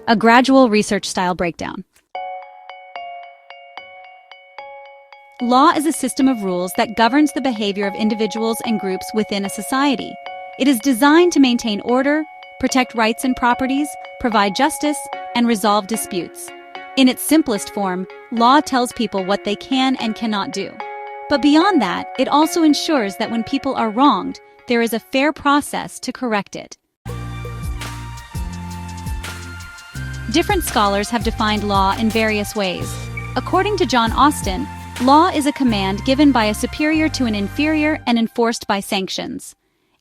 A gradual research-style breakdown. Law is a system of rules that governs the behavior of individuals and groups within a society. It is designed to maintain order, protect rights and properties, provide justice, and resolve disputes. In its simplest form, law tells people what they can and cannot do. But beyond that, it also ensures that when people are wronged, there is a fair process to correct it. Different scholars have defined law in various ways. According to John Austin, law is a command given by a superior to an inferior and enforced by sanctions.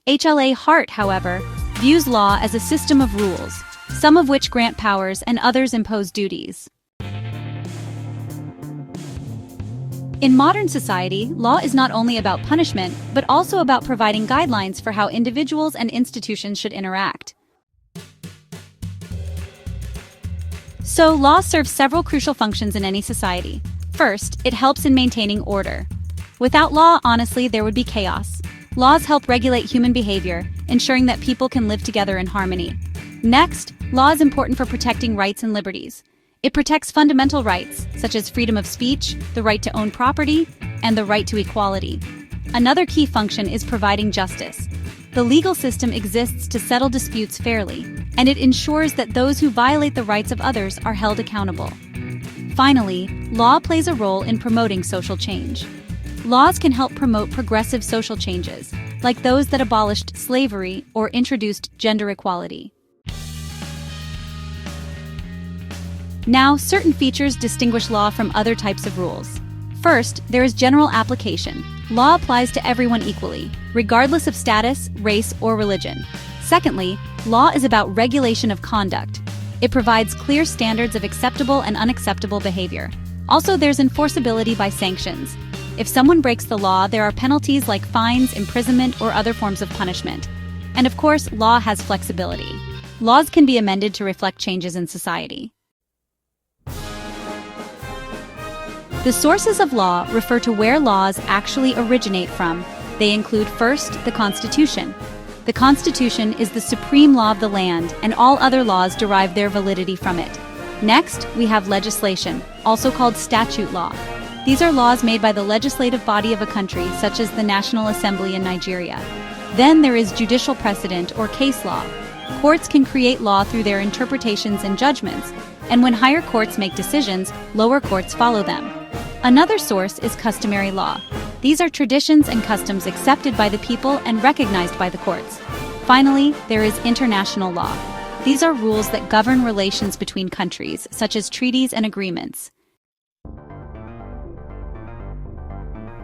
HLA Hart, however, views law as a system of rules, some of which grant powers and others impose duties. In modern society, law is not only about punishment, but also about providing guidelines for how individuals and institutions should interact. So, law serves several crucial functions in any society. First, it helps in maintaining order. Without law, honestly, there would be chaos. Laws help regulate human behavior, ensuring that people can live together in harmony. Next, law is important for protecting rights and liberties. It protects fundamental rights, such as freedom of speech, the right to own property, and the right to equality. Another key function is providing justice. The legal system exists to settle disputes fairly, and it ensures that those who violate the rights of others are held accountable. Finally, law plays a role in promoting social change. Laws can help promote progressive social changes, like those that abolished slavery or introduced gender equality. Now, certain features distinguish law from other types of rules. First, there is general application. Law applies to everyone equally, regardless of status, race, or religion. Secondly, law is about regulation of conduct. It provides clear standards of acceptable and unacceptable behavior. Also, there's enforceability by sanctions. If someone breaks the law, there are penalties like fines, imprisonment, or other forms of punishment. And of course, law has flexibility. Laws can be amended to reflect changes in society. The sources of law refer to where laws actually originate from. They include, first, the Constitution. The Constitution is the supreme law of the land, and all other laws derive their validity from it. Next, we have legislation, also called statute law. These are laws made by the legislative body of a country, such as the National Assembly in Nigeria. Then there is judicial precedent or case law. Courts can create law through their interpretations and judgments, and when higher courts make decisions, lower courts follow them. Another source is customary law. These are traditions and customs accepted by the people and recognized by the courts. Finally, there is international law. These are rules that govern relations between countries, such as treaties and agreements.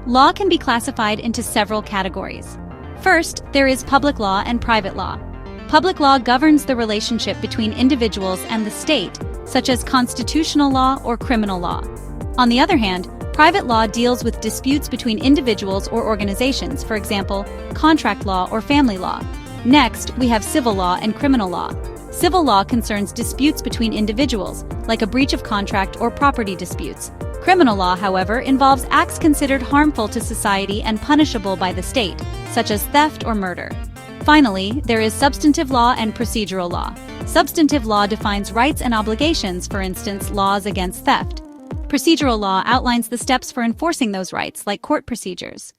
Law can be classified into several categories. First, there is public law and private law. Public law governs the relationship between individuals and the state, such as constitutional law or criminal law. On the other hand, private law deals with disputes between individuals or organizations, for example, contract law or family law. Next, we have civil law and criminal law. Civil law concerns disputes between individuals, like a breach of contract or property disputes. Criminal law, however, involves acts considered harmful to society and punishable by the state, such as theft or murder. Finally, there is substantive law and procedural law. Substantive law defines rights and obligations, for instance, laws against theft. Procedural law outlines the steps for enforcing those rights, like court procedures.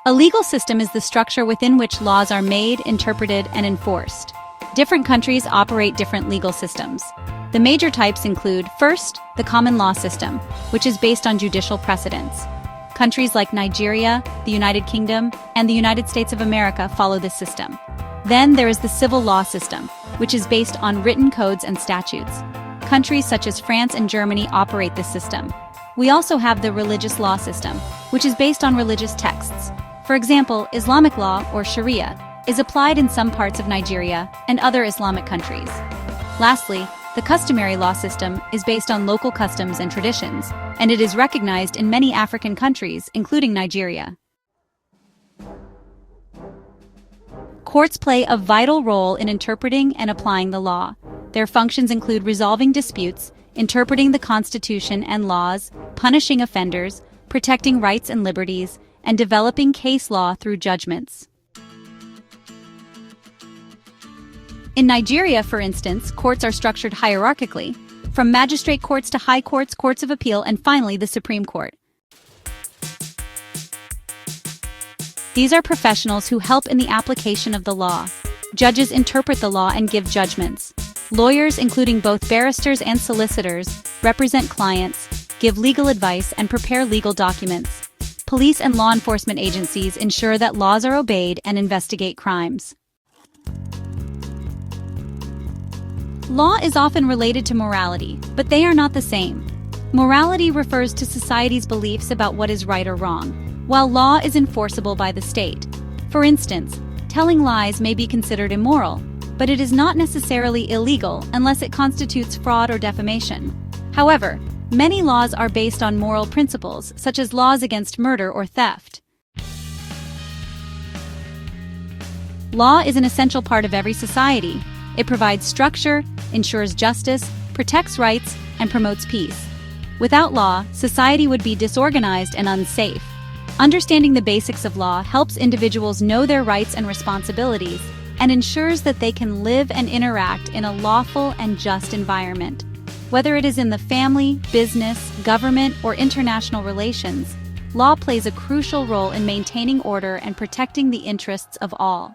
A legal system is the structure within which laws are made, interpreted, and enforced. Different countries operate different legal systems. The major types include, first, the common law system, which is based on judicial precedents. Countries like Nigeria, the United Kingdom, and the United States of America follow this system. Then there is the civil law system, which is based on written codes and statutes. Countries such as France and Germany operate this system. We also have the religious law system, which is based on religious texts. For example, Islamic law, or Sharia, is applied in some parts of Nigeria and other Islamic countries. Lastly, the customary law system is based on local customs and traditions, and it is recognized in many African countries, including Nigeria. Courts play a vital role in interpreting and applying the law. Their functions include resolving disputes, interpreting the Constitution and laws, punishing offenders, protecting rights and liberties, and developing case law through judgments. In Nigeria, for instance, courts are structured hierarchically, from magistrate courts to high courts, courts of appeal, and finally the Supreme Court. These are professionals who help in the application of the law. Judges interpret the law and give judgments. Lawyers, including both barristers and solicitors, represent clients, give legal advice, and prepare legal documents. Police and law enforcement agencies ensure that laws are obeyed and investigate crimes. Law is often related to morality, but they are not the same. Morality refers to society's beliefs about what is right or wrong, while law is enforceable by the state. For instance, telling lies may be considered immoral, but it is not necessarily illegal unless it constitutes fraud or defamation. However, many laws are based on moral principles, such as laws against murder or theft. Law is an essential part of every society. It provides structure, ensures justice, protects rights, and promotes peace. Without law, society would be disorganized and unsafe. Understanding the basics of law helps individuals know their rights and responsibilities and ensures that they can live and interact in a lawful and just environment. Whether it is in the family, business, government, or international relations, law plays a crucial role in maintaining order and protecting the interests of all.